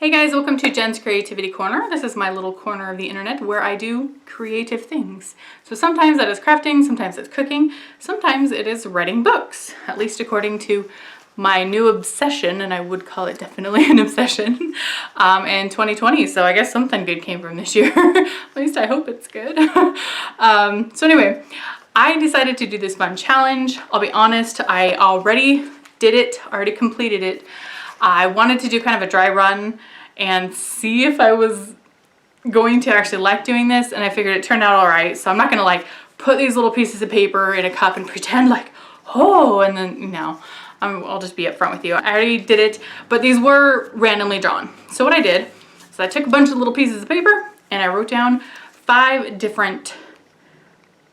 Hey guys, welcome to Jen's Creativity Corner. This is my little corner of the internet where I do creative things. So sometimes that is crafting, sometimes it's cooking, sometimes it is writing books, at least according to my new obsession, and I would call it definitely an obsession, in 2020. So I guess something good came from this year. At least I hope it's good. So anyway, I decided to do this fun challenge. I'll be honest, I already did it, already completed it. I wanted to do kind of a dry run and see if I was going to actually like doing this, and I figured it turned out all right. So I'm not gonna like put these little pieces of paper in a cup and pretend like, oh, and then no, I'll just be upfront with you. I already did it, but these were randomly drawn. So what I did is I took a bunch of little pieces of paper and I wrote down 5 different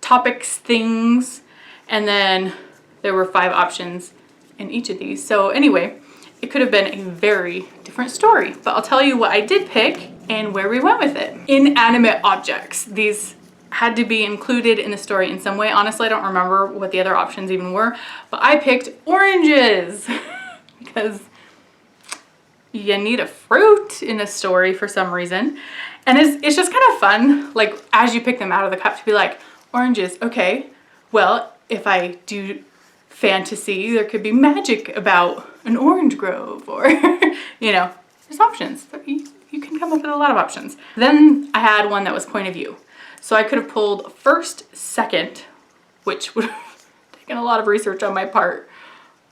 topics, things, and then there were 5 options in each of these. So anyway, it could have been a very different story, but I'll tell you what I did pick and where we went with it. Inanimate objects. These had to be included in the story in some way. Honestly, I don't remember what the other options even were, but I picked oranges because you need a fruit in a story for some reason. And it's just kind of fun, like as you pick them out of the cup, to be like, oranges, okay, well, if I do fantasy, there could be magic about an orange grove, or you know, there's options. You can come up with a lot of options. Then I had one that was point of view. So I could have pulled first, second, which would have taken a lot of research on my part.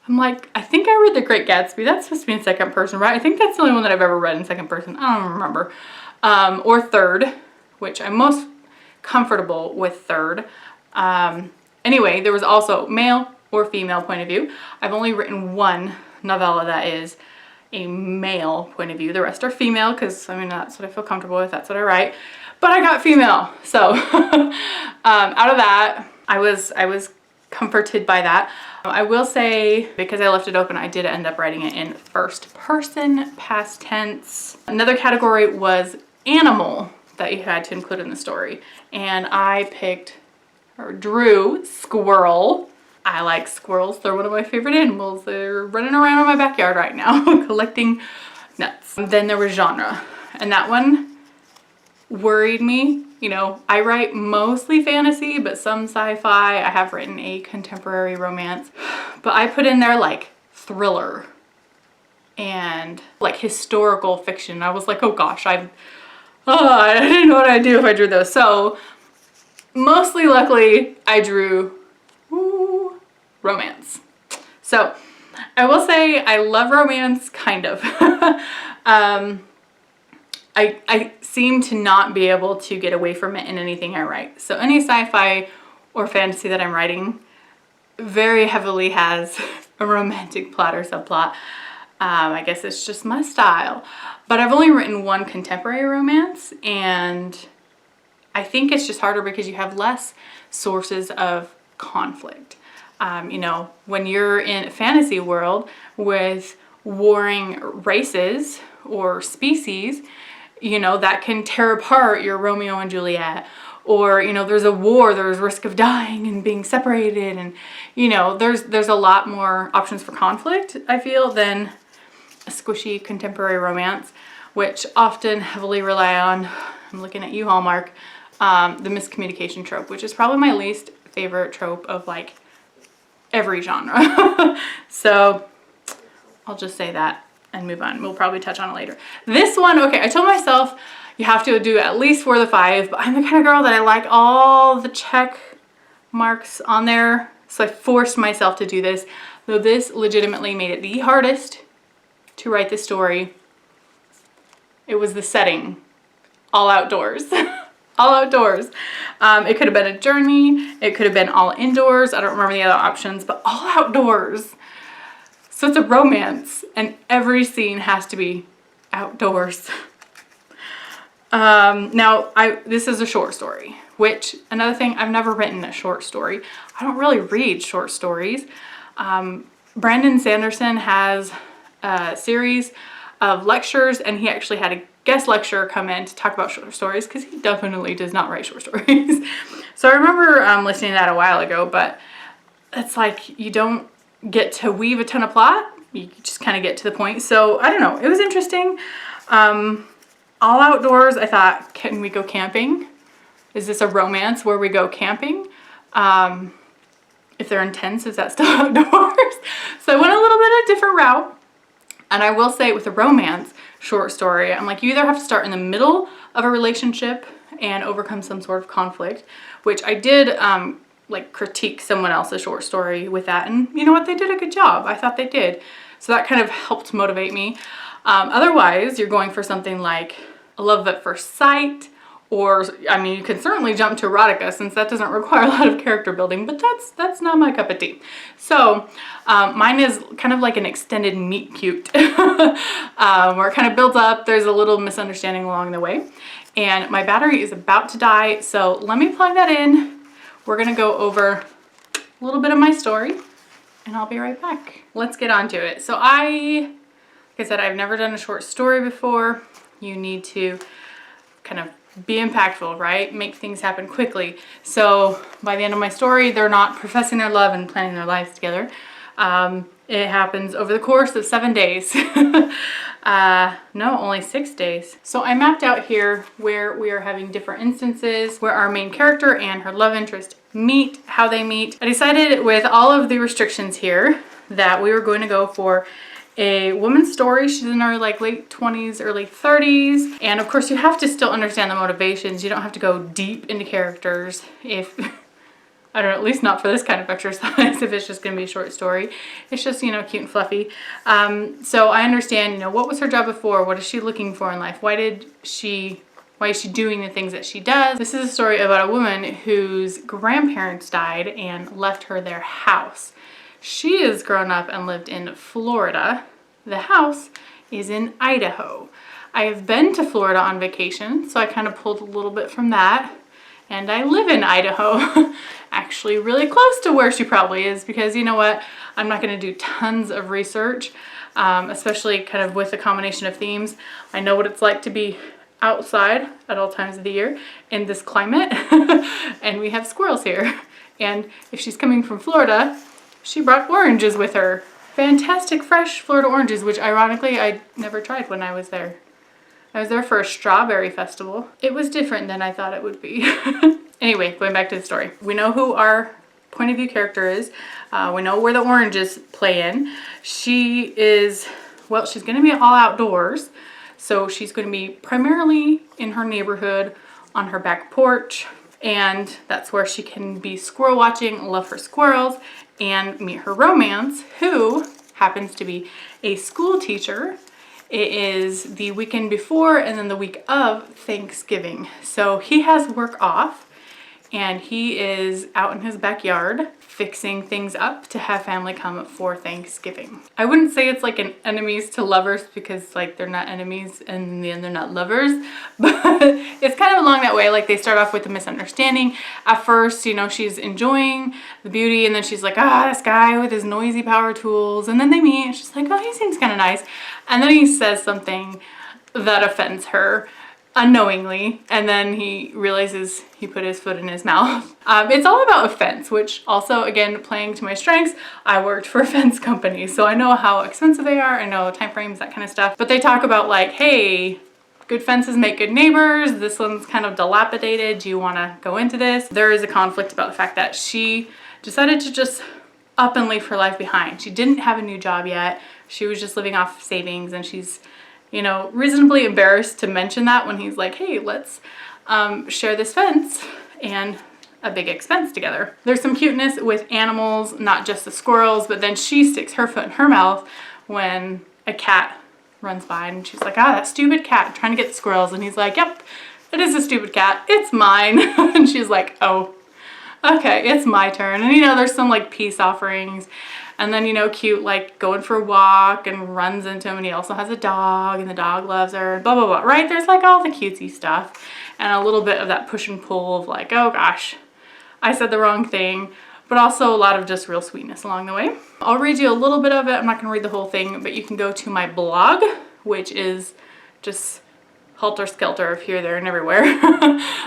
I'm like, I think I read The Great Gatsby. That's supposed to be in second person, right? I think that's the only one that I've ever read in second person. I don't remember. Or third, which I'm most comfortable with third. Anyway, there was also male or female point of view. I've only written one novella that is a male point of view. The rest are female because, I mean, that's what I feel comfortable with. That's what I write. But I got female. So out of that, I was comforted by that. I will say, because I left it open, I did end up writing it in first person, past tense. Another category was animal that you had to include in the story. And I picked, or drew, squirrel. I like squirrels. They're one of my favorite animals. They're running around in my backyard right now collecting nuts. Then there was genre, and that one worried me. You know, I write mostly fantasy, but some sci-fi. I have written a contemporary romance, but I put in there like thriller and like historical fiction. I was like, oh gosh, I didn't know what I'd do if I drew those. So mostly, luckily, I drew romance. So I will say I love romance, kind of. I seem to not be able to get away from it in anything I write. So any sci-fi or fantasy that I'm writing very heavily has a romantic plot or subplot. I guess it's just my style. But I've only written one contemporary romance, and I think it's just harder because you have less sources of conflict. You know, when you're in a fantasy world with warring races or species, you know, that can tear apart your Romeo and Juliet. Or, you know, there's a war, there's risk of dying and being separated, and, you know, there's a lot more options for conflict, I feel, than a squishy contemporary romance, which often heavily rely on, I'm looking at you, Hallmark, the miscommunication trope, which is probably my least favorite trope of like every genre. So I'll just say that and move on. We'll probably touch on it later. This one, okay, I told myself you have to do at least 4 of the 5, but I'm the kind of girl that I like all the check marks on there. So I forced myself to do this, though this legitimately made it the hardest to write the story. It was the setting, all outdoors. All outdoors. It could have been a journey. It could have been all indoors. I don't remember the other options, but all outdoors. So it's a romance, and every scene has to be outdoors. Now, this is a short story, which, another thing, I've never written a short story. I don't really read short stories. Brandon Sanderson has a series of lectures, and he actually had a guest lecturer come in to talk about short stories because he definitely does not write short stories. So I remember listening to that a while ago, but it's like you don't get to weave a ton of plot. You just kind of get to the point. So I don't know. It was interesting. All outdoors, I thought, can we go camping? Is this a romance where we go camping? If they're intense, is that still outdoors? So I went a little bit of a different route. And I will say with a romance short story, I'm like, you either have to start in the middle of a relationship and overcome some sort of conflict, which I did like critique someone else's short story with that. And you know what? They did a good job. I thought they did. So that kind of helped motivate me. Otherwise, you're going for something like a love at first sight, or, I mean, you can certainly jump to erotica since that doesn't require a lot of character building, but that's not my cup of tea. So mine is kind of like an extended meet cute where it kind of builds up. There's a little misunderstanding along the way. And my battery is about to die, so let me plug that in. We're gonna go over a little bit of my story and I'll be right back. Let's get on to it. So like I said, I've never done a short story before. You need to kind of be impactful, right? Make things happen quickly. So by the end of my story, they're not professing their love and planning their lives together. It happens over the course of 7 days. No, only 6 days. So I mapped out here where we are having different instances where our main character and her love interest meet, how they meet. I decided with all of the restrictions here that we were going to go for a woman's story. She's in her like late 20s, early 30s. And of course you have to still understand the motivations. You don't have to go deep into characters if, I don't know, at least not for this kind of exercise, if it's just gonna be a short story. It's just, you know, cute and fluffy. So I understand, you know, what was her job before? What is she looking for in life? Why is she doing the things that she does? This is a story about a woman whose grandparents died and left her their house. She has grown up and lived in Florida. The house is in Idaho. I have been to Florida on vacation, so I kind of pulled a little bit from that. And I live in Idaho, actually really close to where she probably is, because you know what? I'm not gonna do tons of research, especially kind of with a combination of themes. I know what it's like to be outside at all times of the year in this climate, and we have squirrels here. And if she's coming from Florida, she brought oranges with her. Fantastic fresh Florida oranges, which ironically I never tried when I was there. I was there for a strawberry festival. It was different than I thought it would be. Anyway, going back to the story. We know who our point of view character is. We know where the oranges play in. She is, well, she's gonna be all outdoors. So she's gonna be primarily in her neighborhood on her back porch. And that's where she can be squirrel watching, love her squirrels, and meet her romance, who happens to be a school teacher. It is the weekend before and then the week of Thanksgiving. So he has work off and he is out in his backyard fixing things up to have family come for Thanksgiving. I wouldn't say it's like an enemies to lovers because like they're not enemies and in the end they're not lovers, but it's kind of along that way. Like they start off with a misunderstanding. At first, you know, she's enjoying the beauty and then she's like, ah, this guy with his noisy power tools. And then they meet and she's like, oh, he seems kind of nice. And then he says something that offends her unknowingly, and then he realizes he put his foot in his mouth. It's all about offense, which also, again, playing to my strengths, I worked for a fence company, so I know how expensive they are, I know time frames, that kind of stuff. But they talk about like, hey, good fences make good neighbors, this one's kind of dilapidated, do you want to go into this? There is a conflict about the fact that she decided to just up and leave her life behind. She didn't have a new job yet, she was just living off savings, and she's, you know, reasonably embarrassed to mention that when he's like, hey, let's share this fence and a big expense together. There's some cuteness with animals, not just the squirrels, but then she sticks her foot in her mouth when a cat runs by and she's like, ah, that stupid cat trying to get the squirrels. And he's like, yep, it is a stupid cat, it's mine. And she's like, oh, okay, it's my turn. And you know, there's some like peace offerings. And then, you know, cute, like going for a walk and runs into him, and he also has a dog and the dog loves her, blah, blah, blah, right? There's like all the cutesy stuff and a little bit of that push and pull of like, oh gosh, I said the wrong thing, but also a lot of just real sweetness along the way. I'll read you a little bit of it. I'm not gonna read the whole thing, but you can go to my blog, which is just helter-skelter of here, there, and everywhere.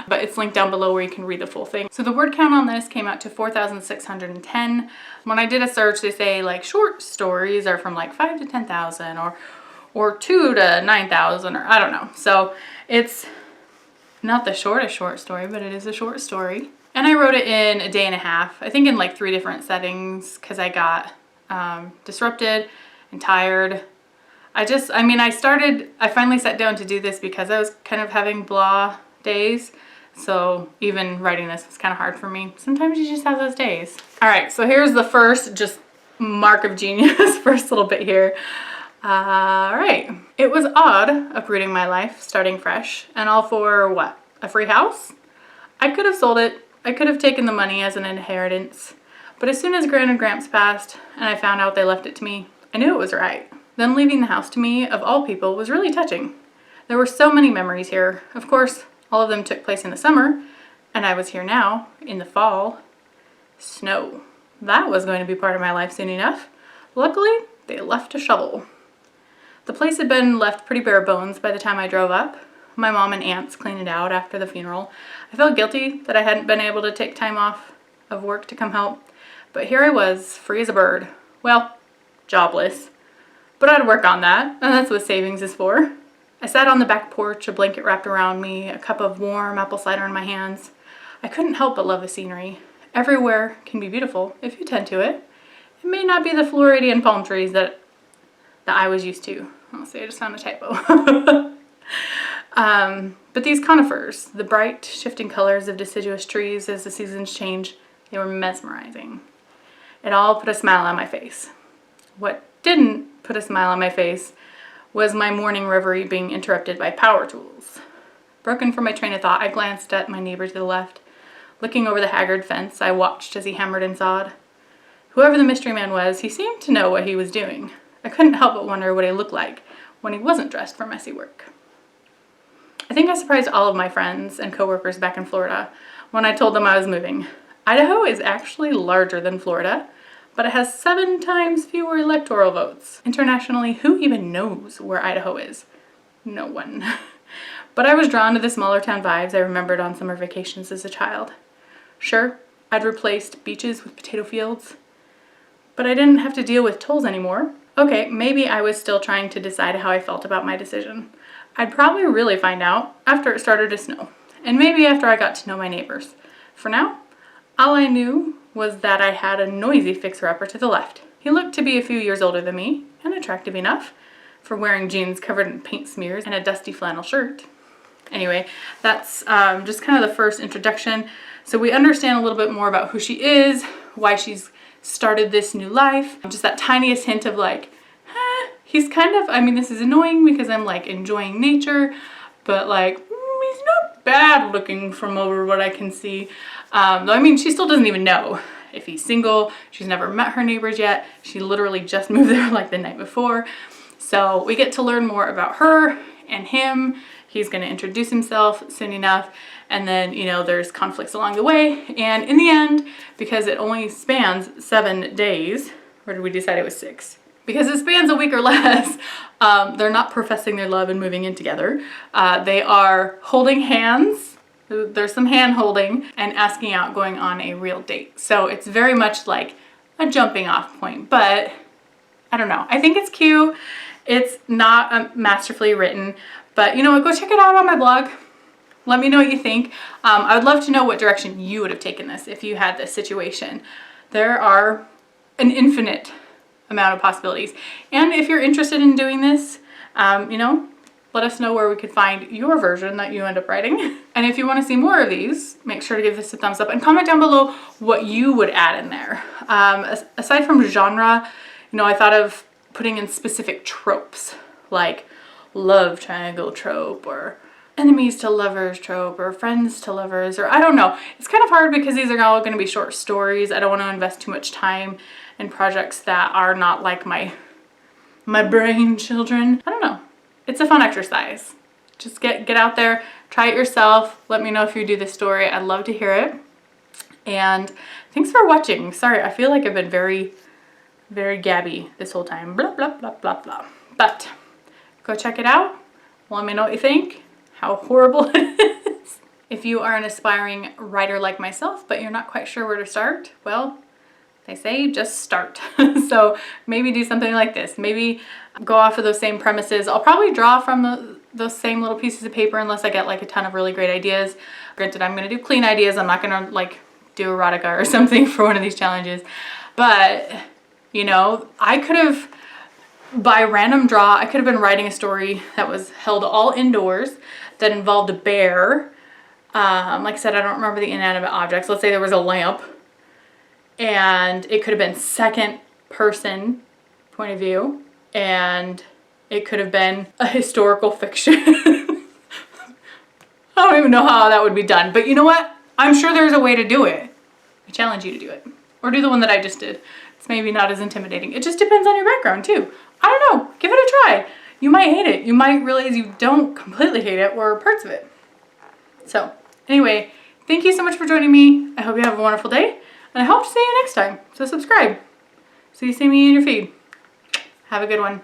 But it's linked down below where you can read the full thing. So the word count on this came out to 4,610. When I did a search, they say like short stories are from like 5 to 10,000 or or 2 to 9,000, or I don't know. So it's not the shortest short story, but it is a short story. And I wrote it in a day and a half, I think in like 3 different settings, because I got disrupted and tired. I finally sat down to do this because I was kind of having blah days. So even writing this was kind of hard for me. Sometimes you just have those days. All right, so here's the first just mark of genius, first little bit here. All right. It was odd uprooting my life, starting fresh, and all for what? A free house? I could have sold it. I could have taken the money as an inheritance. But as soon as Gran and Gramps passed and I found out they left it to me, I knew it was right. Them leaving the house to me, of all people, was really touching. There were so many memories here. Of course, all of them took place in the summer, and I was here now, in the fall. Snow. That was going to be part of my life soon enough. Luckily, they left a shovel. The place had been left pretty bare bones by the time I drove up. My mom and aunts cleaned it out after the funeral. I felt guilty that I hadn't been able to take time off of work to come help, but here I was, free as a bird. Well, jobless. But I'd work on that, and that's what savings is for. I sat on the back porch, a blanket wrapped around me, a cup of warm apple cider in my hands. I couldn't help but love the scenery. Everywhere can be beautiful if you tend to it. It may not be the Floridian palm trees that I was used to. I'll say I just found a typo. But these conifers, the bright, shifting colors of deciduous trees as the seasons change, they were mesmerizing. It all put a smile on my face. What didn't put a smile on my face was my morning reverie being interrupted by power tools. Broken from my train of thought, I glanced at my neighbor to the left. Looking over the haggard fence, I watched as he hammered and sawed. Whoever the mystery man was, he seemed to know what he was doing. I couldn't help but wonder what he looked like when he wasn't dressed for messy work. I think I surprised all of my friends and coworkers back in Florida when I told them I was moving. Idaho is actually larger than Florida, but it has 7 times fewer electoral votes. Internationally, who even knows where Idaho is? No one. But I was drawn to the smaller town vibes I remembered on summer vacations as a child. Sure, I'd replaced beaches with potato fields, but I didn't have to deal with tolls anymore. Okay, maybe I was still trying to decide how I felt about my decision. I'd probably really find out after it started to snow, and maybe after I got to know my neighbors. For now, all I knew was that I had a noisy fixer-upper to the left. He looked to be a few years older than me, and attractive enough for wearing jeans covered in paint smears and a dusty flannel shirt. Anyway, that's just kind of the first introduction. So we understand a little bit more about who she is, why she's started this new life. Just that tiniest hint of like, he's kind of, I mean, this is annoying because I'm like enjoying nature, but like, he's not bad looking from over what I can see. Though I mean, she still doesn't even know if he's single. She's never met her neighbors yet. She literally just moved there like the night before. So we get to learn more about her and him. He's going to introduce himself soon enough. And then, you know, there's conflicts along the way. And in the end, because it only spans 7 days, or did we decide it was 6? Because it spans a week or less, they're not professing their love and moving in together. They are holding hands. There's some hand holding and asking out, going on a real date. So it's very much like a jumping off point, but I don't know. I think it's cute. It's not masterfully written, but you know what? Go check it out on my blog. Let me know what you think. I would love to know what direction you would have taken this if you had this situation. There are an infinite amount of possibilities. And if you're interested in doing this, you know, let us know where we could find your version that you end up writing. And if you want to see more of these, make sure to give this a thumbs up and comment down below what you would add in there. Aside from genre, you know, I thought of putting in specific tropes like love triangle trope or enemies to lovers trope or friends to lovers, or I don't know. It's kind of hard because these are all going to be short stories. I don't want to invest too much time in projects that are not like my brain children. I don't know. It's a fun exercise. Just get out there, try it yourself. Let me know if you do this story. I'd love to hear it. And thanks for watching. Sorry, I feel like I've been very gabby this whole time. Blah, blah, blah, blah, blah. But go check it out. Let me know what you think. How horrible it is. If you are an aspiring writer like myself, but you're not quite sure where to start, well, they say just start. So maybe do something like this. Maybe go off of those same premises. I'll probably draw from those same little pieces of paper unless I get like a ton of really great ideas. Granted, I'm gonna do clean ideas. I'm not gonna like do erotica or something for one of these challenges. But, you know, I could have, by random draw, I could have been writing a story that was held all indoors that involved a bear. Like I said, I don't remember the inanimate objects. Let's say there was a lamp, and it could have been second person point of view, and it could have been a historical fiction. I don't even know how that would be done, but you know what? I'm sure there's a way to do it. I challenge you to do it. Or do the one that I just did. It's maybe not as intimidating. It just depends on your background too. I don't know, give it a try. You might hate it. You might realize you don't completely hate it or parts of it. So anyway, thank you so much for joining me. I hope you have a wonderful day, and I hope to see you next time. So subscribe so you see me in your feed. Have a good one.